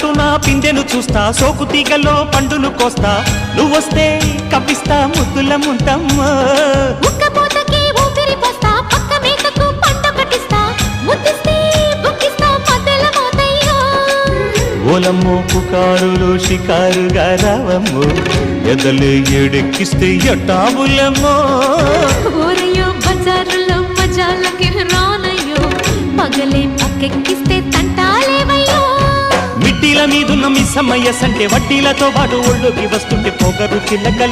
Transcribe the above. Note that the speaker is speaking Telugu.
చాటున పిందెను చూస్తా, సోకు తీగలో పండును కోస్తా, నువ్వొస్తే కప్పిస్తా ముద్దుల ముంతమ్మో. ఉక్కపోతకి ఊపిరి పోస్తా, పక్క మేకకు పంట కట్టిస్తా, ముద్దిస్తే బుక్కిస్తా మధ్యల మోతయ్యో. ఓలమ్మో పుకారులు షికారుగా రావమ్మో, ఎదలే ఏడెక్కిస్తే ఎట్టాబులమ్మో. ఊరయ్యో బజారులో మజాలకి రానయ్యో, పగలే పక్కెక్కిస్తే తంటాలేవయ్యో. మిట్టిల మీదున్న మిస్సమ్మయ్య సంటే వడ్డీలతో పాటు ఒళ్ళోకి వస్తుంటే పొగరు చిల్లకలు